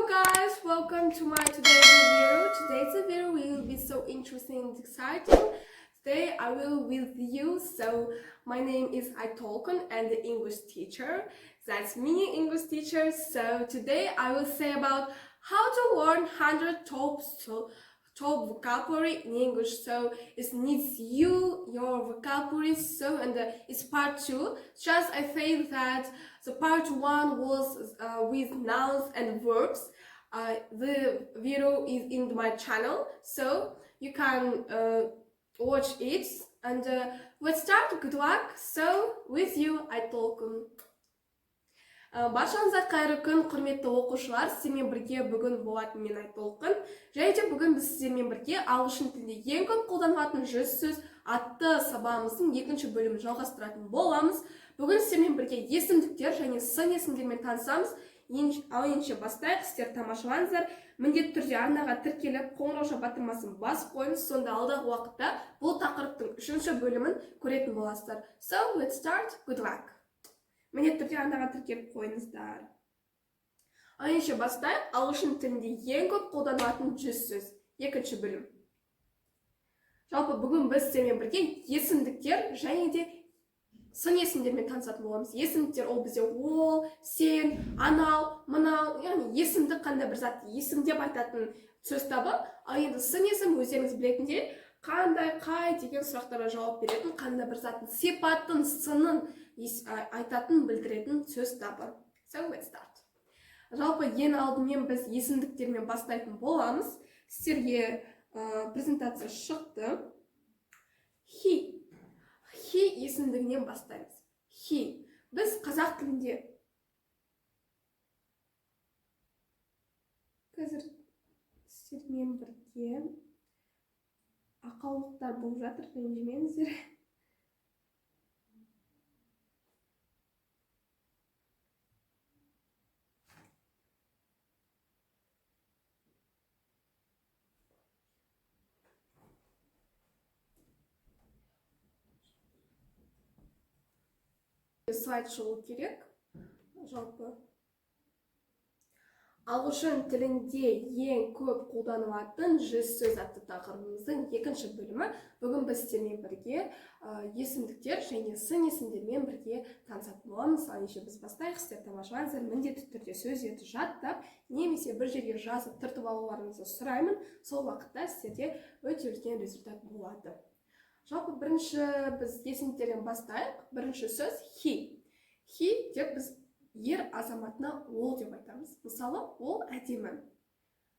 Hello guys, welcome to my today's video. Today's video will be so interesting and exciting. Today I will with you. So my name is Aytolkun and the English teacher. That's me, English teacher. So today I will say about how to learn 100 top vocabulary in English. So it needs your vocabulary. So and it's part 2. Just I think that the part 1 was with nouns and verbs. The video is in my channel, so you can watch it. And let's start. Good luck. So with you, Aytolkun. Баршаңызға қайырлы күн, құрметті оқушылар. Сіздермен бірге бүгін болатын мен Айтолқын. Және де бүгін біз сіздермен бірге ағылшын тілінде ең көп қолданылатын 100 сөз атты сабағымыздың екінші бөлімін жалғастыратын боламыз. Бүгін сіздермен бірге есімдіктер және сын есімдермен танысамыз. Ал ендеше бастайық. Сіздер тамашалаңыздар. Міндетті түрде арнаға тіркеліп, қоңырау батырмасын басып қойыңыз. Сонда алдағы уақытта бұл тақырыптың 3-ші бөлімін көретін боласыздар. So let's start. Good luck. Міндетті түрде арнаға тіркеліп қойыңыздар. Ал ендеше бастайық. Ағылшын тілінде ең көп қолданылатын 100 сөз. Екінші бөлім. Жалпы бүгін біз сіздермен бірге есімдіктер және де сын есімдермен танысатын боламыз. Есімдіктер ол бізде ол, сен, анау, мынау, яғни есімдік қандай бір затты есімдеп айтатын сөз табы. Ал енді сын есім өздеріңіз білетіндей қандай, қай деген сұрақтарға жауап беретін, қандай бір заттың сипатын, сынын айтатын, білдіретін сөз табы. So let's start. Жалпы ең алдымен біз есімдіктермен бастайтын боламыз. Сіздерге презентация шықты. He есімдігінен бастаймыз. He. Біз қазақ тілінде қазір сіздермен бірге ақаулықтар болып жатыр, ренжімеңіздер. Слайд шығу керек. Жалпы ағылшын тілінде ең көп қолданылатын 100 сөз атты тақырыбымыздың екінші бөлімі. Бүгін біз сіздермен бірге есімдіктер және сын есімдермен бірге танысатын боламыз. Ендеше біз бастайық. Сіздер тамашалаңыздар. Міндетті түрде сөздерді жаттап, немесе бір жерге жазып түртіп алуларыңызды сұраймын. Сол уақытта сіздерде өте үлкен результат болады. Жалпы бірінші біз есімдіктерден бастайық. Бірінші сөз he. He деп біз ер азаматына ол деп айтамыз. Мысалы, ол әдемі.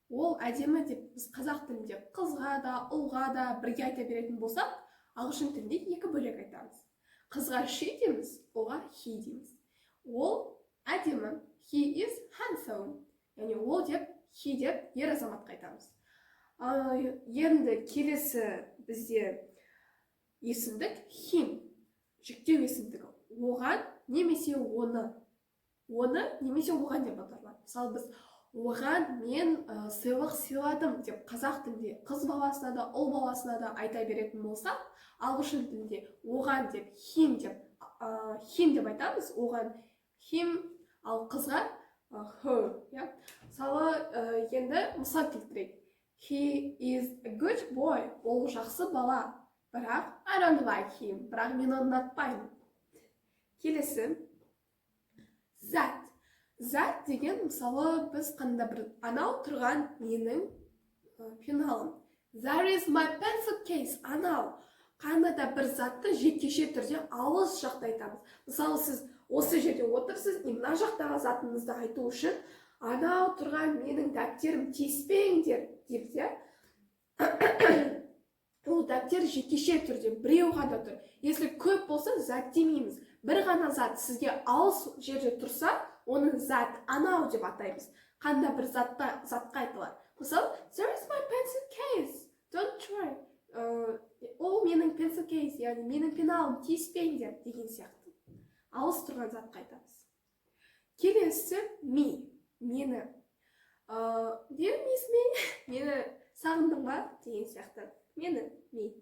Ол әдемі деп біз қазақ тілінде қызға да, ұлға да бірге айта беретін болсақ, ағылшын тілінде екі бөлек айтамыз. Қызға she дейміз, ұлға he дейміз. Ол әдемі. He is handsome. Яғни ол деп, he деп ер азаматқа айтамыз. Енді келесі бізде есімдік him. Жүктеу есімдігі. Оған немесе оны. Оны немесе оған деп аталады. Мысалы біз оған мен сыйлық сыйладым деп қазақ тілінде қыз баласына да, ұл баласына да айта беретін болсақ, ағылшын тілінде оған деп him деп айтамыз. Оған him, ал қызға her. Мысалы, енді мысал келтірейік. He is a good boy. Ол жақсы бала. Бірақ I don't like him. Бірақ мен оны ұнатпаймын. Келесі зат. Зат деген мысалы біз қандай бір анау тұрған менің пеналым. There is my pencil case. Анау қандай да бір затты жекеше түрде алыс жақта айтамыз. Мысалы сіз осы жерде отырсыз, мына жақтағы затыңызды айту үшін анау тұрған менің дәптерім тиіспеңдер деп. Ол дәптер жекеше түрде біреу ғана тұр. Если көп болса, зат демейміз. Бір ғана зат сізге алыс жерде тұрса, оның зат анау деп атаймыз. Қандай бір затқа айтылады. Мысалы, there is my pencil case. Don't try. Ол менің pencil case, яғни менің пеналым тиіспеңдер деген сияқты. Алыс тұрған затқа айтамыз. Келесі me. Мені. Do you miss me? Мені сағындың ба? Деген сияқты. Мені, me.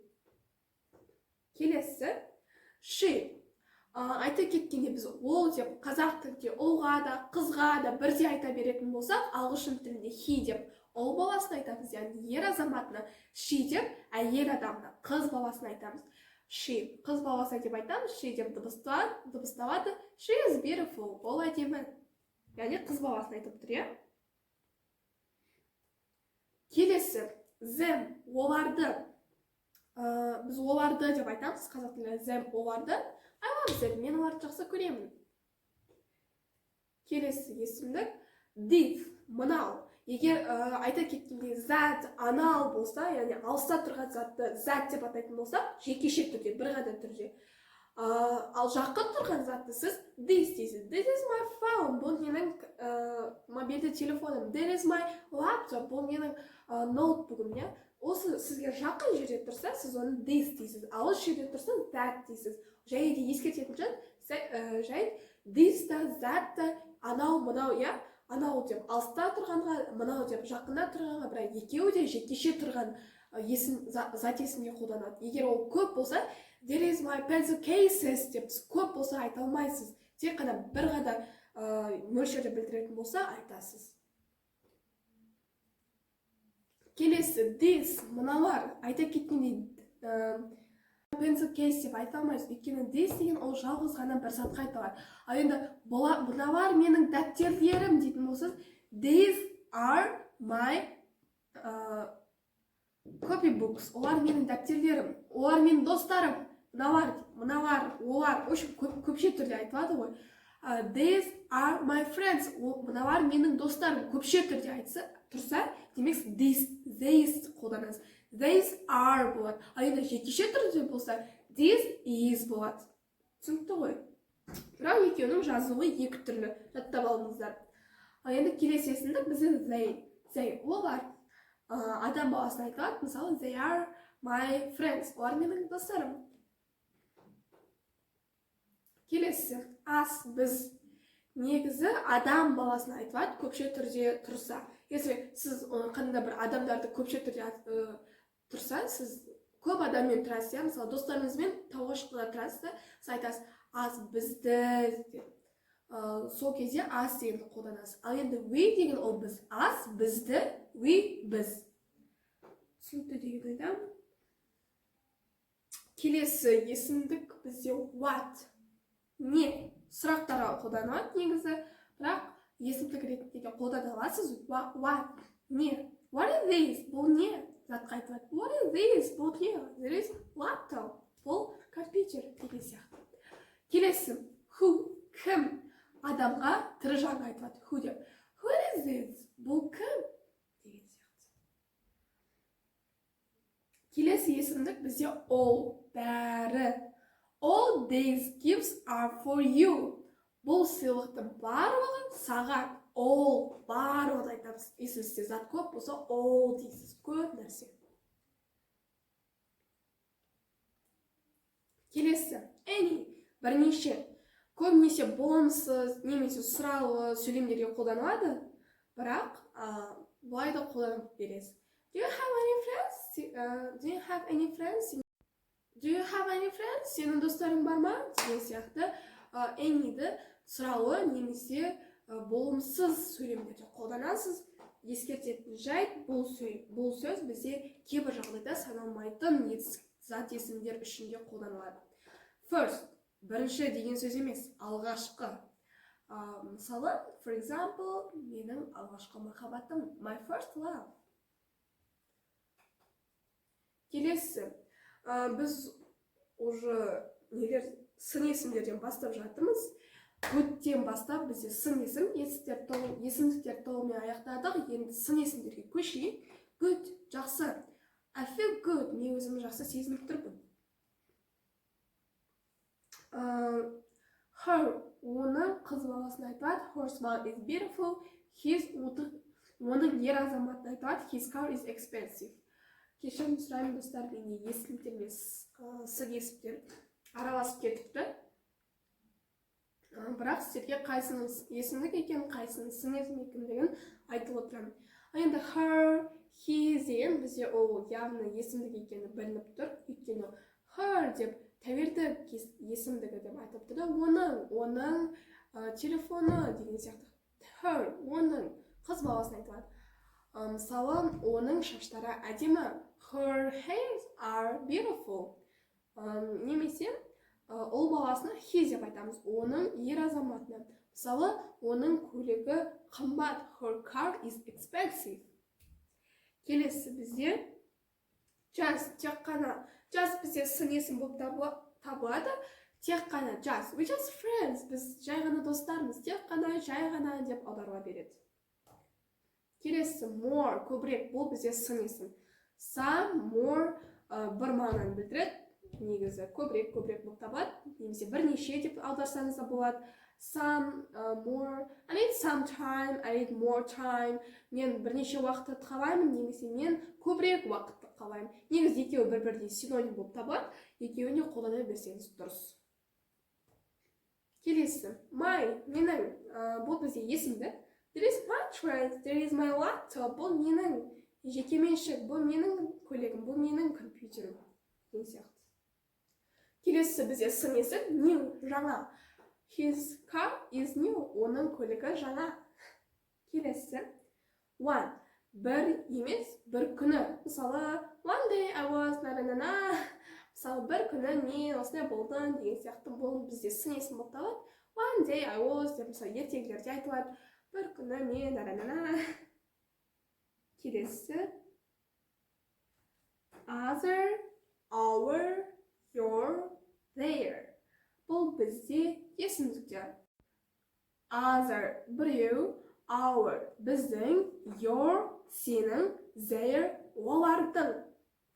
Келесі she. айта кеткенде біз ол деп қазақ тілінде ұлға да қызға да бірдей айта беретін болсақ, ағылшын тілінде he деп ұл баласына айтамыз, яғни ер азаматына, she деп әйел адамына, қыз баласына айтамыз. She қыз баласына деп айтамыз, she деп дыбысталады. She is beautiful, ол әдемі. Яғни қыз баласына айтып тұр, иә? Келесі, them, оларды. Біз оларды деп айтамыз, қазақ тілінде them, оларды. I love them, мен оларды жақсы көремін. Келесі есімдік this, мынау. Егер айта кеткенде that, анау болса, яғни алыста тұрған затты that деп атайтын болса, жекеше түрде, бір ғана түрде. Ал жақын тұрған затты сіз this дейсіз. This is my phone, бұл менің мобильді телефоным. This is my laptop, бұл менің ноутбугым, иә? Осы сізге жақын жерде тұрса, сіз оны this дейсіз. Алыс жерде тұрса, that дейсіз. Және де ескертетін жайт, this да, that да, анау, мынау, иә? Анау деп алыста тұрғанға, мынау деп жақында тұрғанға, бірақ екеуі де жекеше тұрған зат есімге қолданады. Егер ол көп болса, there is my pencil cases деп көп болса айта алмайсыз. Тек қана бір ғана мөлшерді білдіретін болса айтасыз. Келесі this, мыналар, айта кеткенде pencil case деп айта алмайсыз. Өйткені this деген ол жалғыз ғана бір затқа айтылады. Ал енді мыналар менің дәптерлерім дейтін болсаңыз, these are my copybooks. Олар менің дәптерлерім, олар менің достарым. Мыналар, олар, общем, көпше түрде айтылады ғой. These are my friends. Мыналар менің достарым. Көпше түрде айтса, тұрса, демек these қолданасыз. These are болады. Ал енді жекеше түрде болса, this is болады. Түсінікті ғой. Бірақ екеуінің жазуы екі түрлі. Жаттап алыңыздар. Ал енді келесі есімдік бізде they, олар. Адам баласына айтылады. Мысалы, they are my friends. Олар менің достарым. Келесі, us, біз. Негізі адам баласына айтылады, көпше түрде тұрса. Если сіз қандай бір адамдарды көпше түрде тұрса, сіз көп адаммен тұрасыз, мысалы достарыңызбен тауға шыққанда тұрасыз, сіз айтасыз, us, бізді деп. Сол кезде us дегенді қолданасыз. Ал енді we деген ол біз, us, бізді, we, біз. Түсінікті деген ойдам. Келесі есімдік бізде what. Не, сұрақтарға қолданады негізі, бірақ есімдік ретінде қолдана аласыз. What, не, what is this, бұл не, затқа айтылады. What is this, бұл не, there is laptop, бұл компьютер деген сияқты. Келесі, who, кім, адамға тірі жанға айтылады. Who деп. Who is this, бұл кім деген сияқты. Келесі есімдік бізде all, бәрі. All these gifts are for you. Бұл сыйлықтың барлығы саған. All, барлығын айтамыз. Есіңізде зат көп болса, all дейсіз. Көп нәрсе. Келесі, any, бірнеше. Көбінесе болымсыз, немесе сұралы сөйлемдерге қолданылады. Бірақ, бұлай да қолданып бересіз. Do you have any friends? Do you have any friends? Do you have any friends? Сенің достарың бар ма? Деген сияқты any'ді сұралы немесе болымсыз сөйлемдерде қолданасыз. Ескертетін жайт, бұл сөз бізде кейбір жағдайда саналмайтын зат есімдер ішінде қолданылады. First, бірінші деген сөз емес, алғашқы. Мысалы, for example, менің алғашқы махаббатым, my first love. Келесі, біз уже сын есімдерден бастап жатырмыз. Good'тен бастап бізде сын есім, есімдіктер толығымен аяқтадық. Енді сын есімдерге көшейік. Good, жақсы. I feel good, мен өзім жақсы сезініп тұрмын. Her, оның қыз баласына айтады. Her smile is beautiful. Оның ер азаматына айтады. His car is expensive. Кешірім сұраймын достар, менде есімдер мен сын есімдер араласып кетіпті. Бірақ сіздерге қайсының есімдік екенін, қайсының сын есім екендігін айтып отырамын. Енді her, his деген бізде ол яғни есімдік екені білініп тұр. Өйткені her деп тәуелдік есімдігі деп айтыпты да, оның телефоны деген сияқты. Her, оның қыз баласына айтылады. Мысалы, оның шаштары әдемі. Her hairs are beautiful. Немесе ол баласына he деп айтамыз. Оның ер азаматына. Мысалы, оның көлігі қымбат. Her car is expensive. Келесі бізде just, тек қана. Just бізде сын есім болып табылады. Тек қана just. We just friends. Біз жай ғана достармыз. Тек қана, жай ғана деп аударуға береді. Келесі more, көбірек. Бұл бізде сын есім. Some, more, бір мағынаны білдіреді. Негізі көбірек болып табылады. Немесе бірнеше деп аударсаңыз да болады. Some, more, I need some time, I need more time. Мен бірнеше уақытты қалаймын, немесе мен көбірек уақытты қалаймын. Негізі екеуі бір-бірдей синоним болып табылады. Екеуіне қолдана берсеңіз дұрыс. Келесі, my, менің, бұл бізде есімді. There is my train, there is my laptop. Бұл менің жекеменшік, бұл менің көлігім, бұл менің компьютерім. Деген сияқты. Келесі бізде сын есім new, жаңа. His car is new. Оның көлігі жаңа. Келесі one, бір емес, бір күні. Мысалы, one day I was на-на-на-на. Мысалы, бір күні мен осындай болдым деген сияқты. Бұл бізде сын есім болып табылады. One day I was деп мысалы ертегілерде айтылады. Бір күні мен на-на-на-на. Келесі other, our, your, their. Бұл бізде есімдіктер. Other, біреу, our, біздің, your, сенің, their, олардың.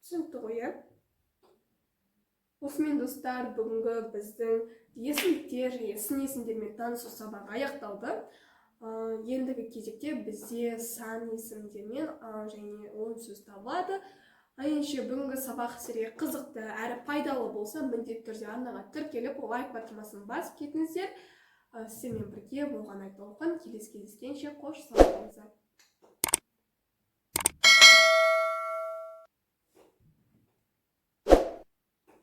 Түсінікті ғой, иә? Осымен достар, бүгінгі біздің есімдіктер және сын есімдермен танысу сабағы аяқталды. Ендігі кезекте бізде сан есімдермен және он сөз табылады. Ендеше бүгінгі сабақ сізге қызықты әрі пайдалы болса, міндетті түрде арнаға тіркеліп, лайк батырмасын басып кетіңіздер. Сіздермен бірге болған Айтолқын. Келесі кездескенше қош сау болыңыздар.